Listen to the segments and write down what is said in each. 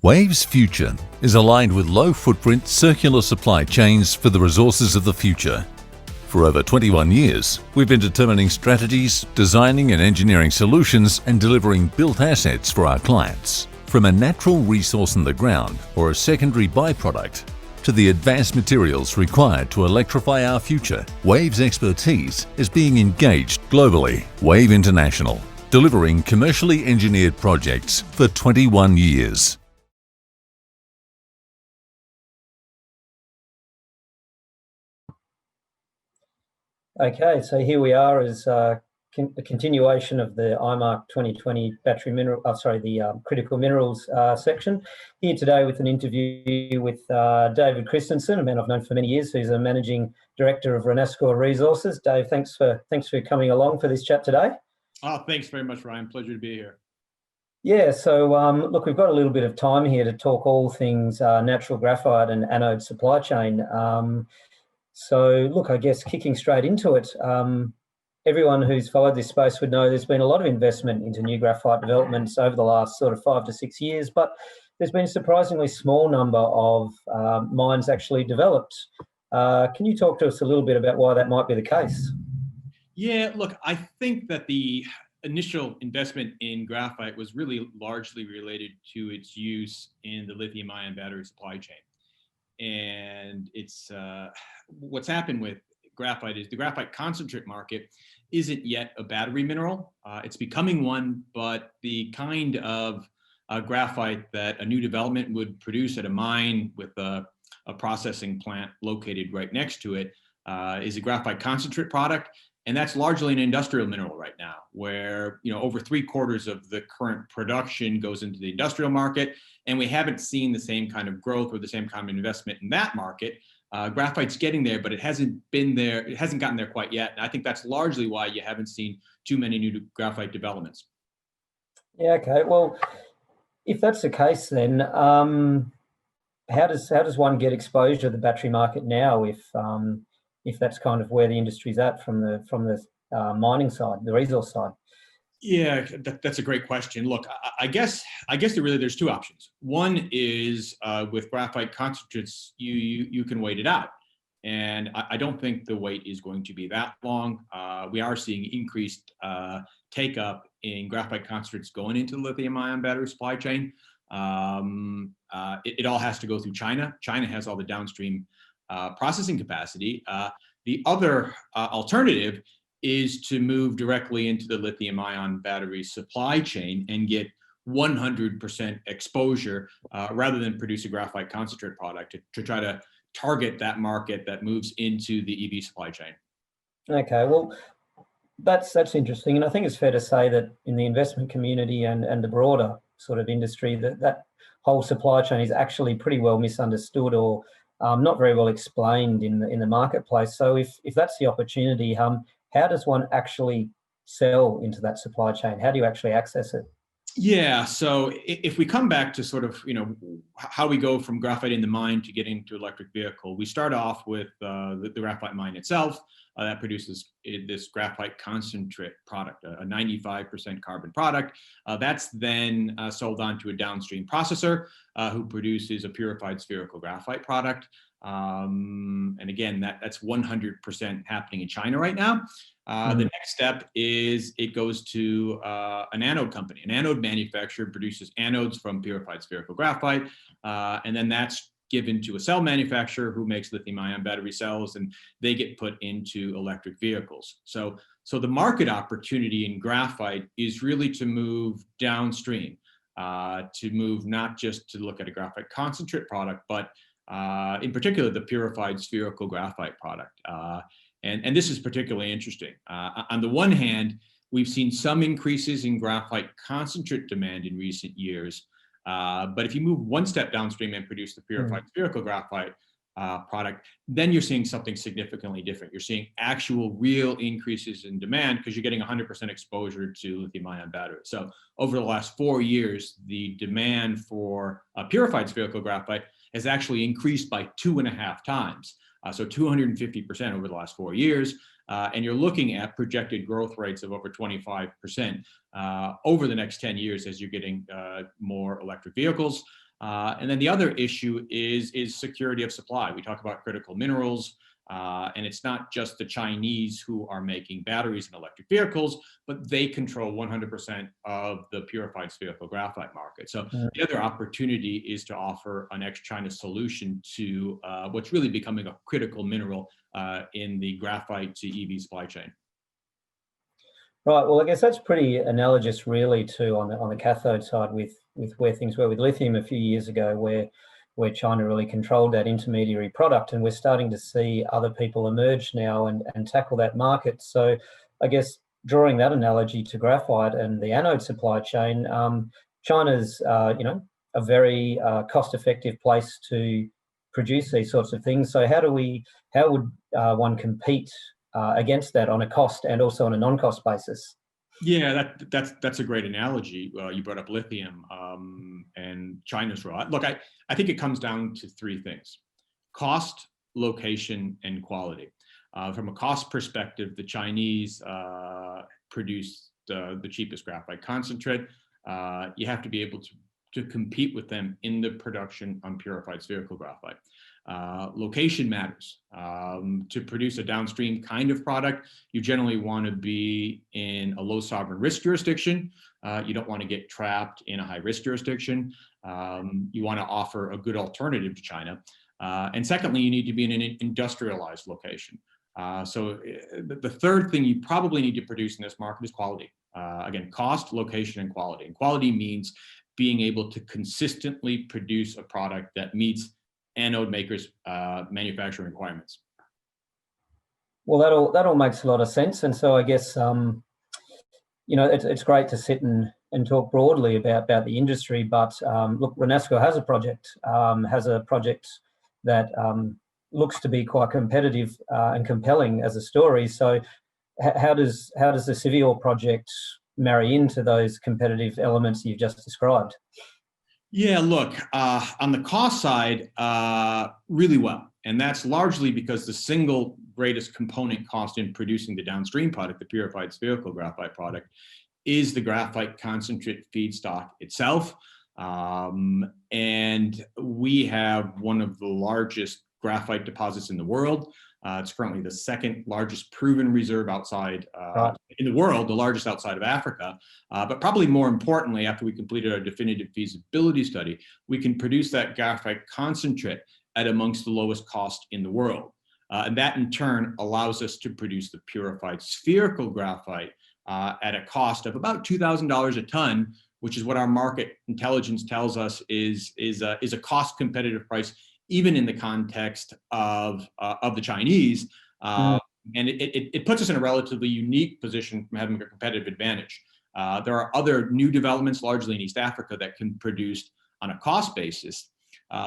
Wave's future is aligned with low-footprint circular supply chains for the resources of the future. For over 21 years, we've been determining strategies, designing and engineering solutions, and delivering built assets for our clients. From a natural resource in the ground or a secondary byproduct to the advanced materials required to electrify our future, Wave's expertise is being engaged globally. Wave International, delivering commercially engineered projects for 21 years. Okay, so here we are as a continuation of the IMARC 2020 critical minerals section. Here today with an interview with David Christensen, a man I've known for many years, who's a managing director of Renascor Resources. Dave, thanks for coming along for this chat today. Oh, thanks very much, Ryan. Pleasure to be here. Yeah, so look, we've got a little bit of time here to talk all things natural graphite and anode supply chain. So look, I guess kicking straight into it, everyone who's followed this space would know there's been a lot of investment into new graphite developments over the last sort of 5 to 6 years, but there's been a surprisingly small number of mines actually developed. Can you talk to us a little bit about why that might be the case? Yeah, look, I think that the initial investment in graphite was really largely related to its use in the lithium-ion battery supply chain. And it's what's happened with graphite is the graphite concentrate market isn't yet a battery mineral. It's becoming one, but the kind of graphite that a new development would produce at a mine with a processing plant located right next to it is a graphite concentrate product. And that's largely an industrial mineral right now, where over 3/4 of the current production goes into the industrial market, and we haven't seen the same kind of growth or the same kind of investment in that market. Graphite's getting there, but it hasn't been there. It hasn't gotten there quite yet. And I think that's largely why you haven't seen too many new graphite developments. Yeah. Okay. Well, if that's the case, then how does one get exposure to the battery market now if that's kind of where the industry's at from the mining side, the resource side? Yeah, that's a great question. Look, I guess there's two options. One is with graphite concentrates, you can wait it out, and I don't think the wait is going to be that long. We are seeing increased take up in graphite concentrates going into the lithium-ion battery supply chain. It all has to go through China. China has all the downstream processing capacity. The other alternative is to move directly into the lithium-ion battery supply chain and get 100% exposure rather than produce a graphite concentrate product to try to target that market that moves into the EV supply chain. Okay, well, that's interesting, and I think it's fair to say that in the investment community and the broader sort of industry, that whole supply chain is actually pretty well misunderstood or not very well explained in the marketplace. So if that's the opportunity, how does one actually sell into that supply chain? How do you actually access it? Yeah, so if we come back to sort of how we go from graphite in the mine to getting to electric vehicle, we start off with the graphite mine itself that produces this graphite concentrate product, a 95% carbon product. That's then sold on to a downstream processor who produces a purified spherical graphite product. And again, that's 100% happening in China right now. The next step is it goes to an anode company. An anode manufacturer produces anodes from purified spherical graphite, and then that's given to a cell manufacturer who makes lithium-ion battery cells, and they get put into electric vehicles. So the market opportunity in graphite is really to move downstream, to move not just to look at a graphite concentrate product, but in particular the purified spherical graphite product. And this is particularly interesting. On the one hand, we've seen some increases in graphite concentrate demand in recent years. But if you move one step downstream and produce the purified spherical graphite product, then you're seeing something significantly different. You're seeing actual real increases in demand because you're getting 100% exposure to lithium-ion batteries. So over the last 4 years, the demand for purified spherical graphite has actually increased by 2.5 times. So 250% over the last 4 years. And you're looking at projected growth rates of over 25% over the next 10 years as you're getting more electric vehicles. And then the other issue is security of supply. We talk about critical minerals, and it's not just the Chinese who are making batteries and electric vehicles, but they control 100% of the purified spherical graphite market. So the other opportunity is to offer an ex-China solution to what's really becoming a critical mineral in the graphite to EV supply chain. Right. Well, I guess that's pretty analogous, really, to on the cathode side with where things were with lithium a few years ago, where China really controlled that intermediary product, and we're starting to see other people emerge now and tackle that market. So, I guess drawing that analogy to graphite and the anode supply chain, China's a very cost-effective place to produce these sorts of things. So, how would one compete against that on a cost and also on a non-cost basis? Yeah, that's a great analogy. You brought up lithium and China's role. Look, I think it comes down to three things: cost, location, and quality. From a cost perspective, the Chinese produce the cheapest graphite concentrate. You have to be able to compete with them in the production on purified spherical graphite. Location matters. To produce a downstream kind of product, you generally want to be in a low sovereign risk jurisdiction. You don't want to get trapped in a high risk jurisdiction. You want to offer a good alternative to China. And secondly, you need to be in an industrialized location. So the third thing you probably need to produce in this market is quality. Again, cost, location, and quality. And quality means being able to consistently produce a product that meets anode makers' manufacturing requirements. Well, that all makes a lot of sense, and so I guess it's great to sit and talk broadly about the industry. But look, Renascor has a project that looks to be quite competitive and compelling as a story. So, how does the Civeo project marry into those competitive elements you've just described? Yeah, look, on the cost side, really well. And that's largely because the single greatest component cost in producing the downstream product, the purified spherical graphite product, is the graphite concentrate feedstock itself. And we have one of the largest graphite deposits in the world. It's currently the second largest proven reserve outside in the world, the largest outside of Africa. But probably more importantly, after we completed our definitive feasibility study, we can produce that graphite concentrate at amongst the lowest cost in the world. And that in turn allows us to produce the purified spherical graphite at a cost of about $2,000 a ton, which is what our market intelligence tells us is a cost competitive price, even in the context of the Chinese. And it puts us in a relatively unique position from having a competitive advantage. There are other new developments, largely in East Africa, that can produce on a cost basis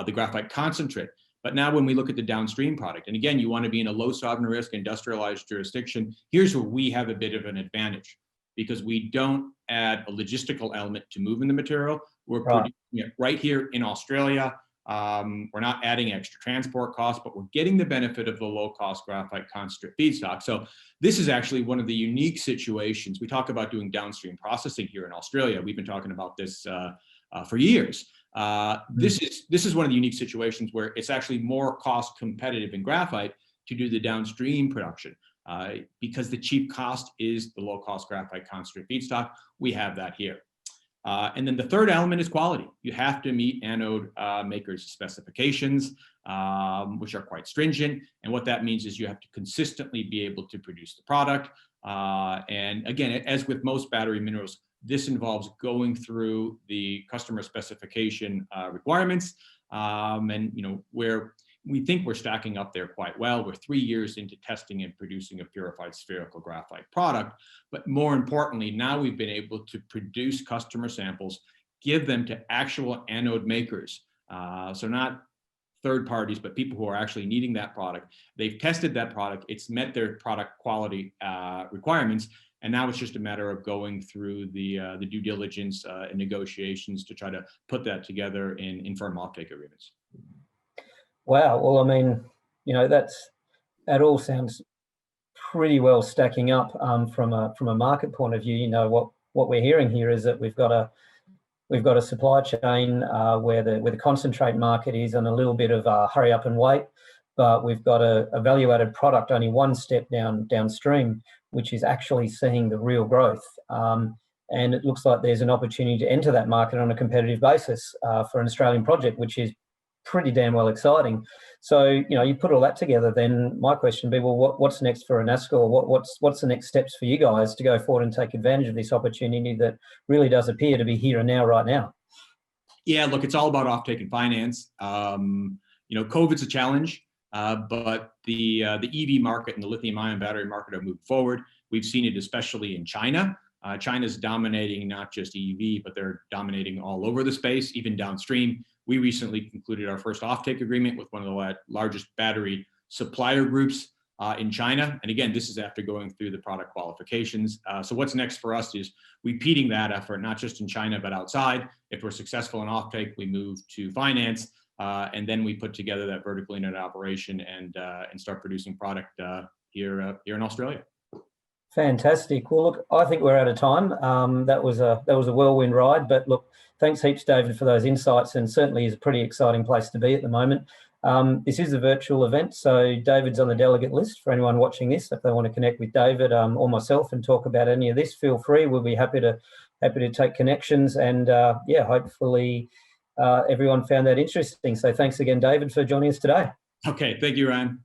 the graphite concentrate. But now when we look at the downstream product, and again, you want to be in a low sovereign risk industrialized jurisdiction, here's where we have a bit of an advantage, because we don't add a logistical element to moving the material. We're producing it right here in Australia. We're not adding extra transport costs, but we're getting the benefit of the low-cost graphite concentrate feedstock. So this is actually one of the unique situations. We talk about doing downstream processing here in Australia. We've been talking about this for years. This is one of the unique situations where it's actually more cost competitive in graphite to do the downstream production. Because the cheap cost is the low-cost graphite concentrate feedstock. We have that here. And then the third element is quality. You have to meet anode makers' specifications, which are quite stringent. And what that means is you have to consistently be able to produce the product. And again, as with most battery minerals, this involves going through the customer specification requirements. And where we think we're stacking up there quite well. We're 3 years into testing and producing a purified spherical graphite product. But more importantly, now we've been able to produce customer samples, give them to actual anode makers. So not third parties, but people who are actually needing that product. They've tested that product. It's met their product quality requirements. And now it's just a matter of going through the due diligence and negotiations to try to put that together in firm offtake agreements. Wow. Well, I mean, that all sounds pretty well stacking up from a market point of view. What we're hearing here is that we've got We've got a supply chain where the concentrate market is on a little bit of hurry up and wait, but we've got a value-added product only one step downstream, which is actually seeing the real growth. And it looks like there's an opportunity to enter that market on a competitive basis for an Australian project, which is pretty damn well exciting. So, you put all that together, then my question would be, well, what's next for Renascor? What's the next steps for you guys to go forward and take advantage of this opportunity that really does appear to be here and now, right now? Yeah, look, it's all about offtake and finance. COVID's a challenge, but the EV market and the lithium-ion battery market have moved forward. We've seen it especially in China. China's dominating not just EV, but they're dominating all over the space, even downstream. We recently concluded our first offtake agreement with one of the largest battery supplier groups in China. And again, this is after going through the product qualifications. So what's next for us is repeating that effort, not just in China, but outside. If we're successful in offtake, we move to finance, and then we put together that vertically integrated operation and start producing product here in Australia. Fantastic. Well, look, I think we're out of time. That was a whirlwind ride, but look, thanks heaps, David, for those insights, and certainly is a pretty exciting place to be at the moment. This is a virtual event, so David's on the delegate list for anyone watching this. If they want to connect with David or myself and talk about any of this, feel free. We'll be happy to take connections, and hopefully everyone found that interesting. So thanks again, David, for joining us today. Okay, thank you, Ryan.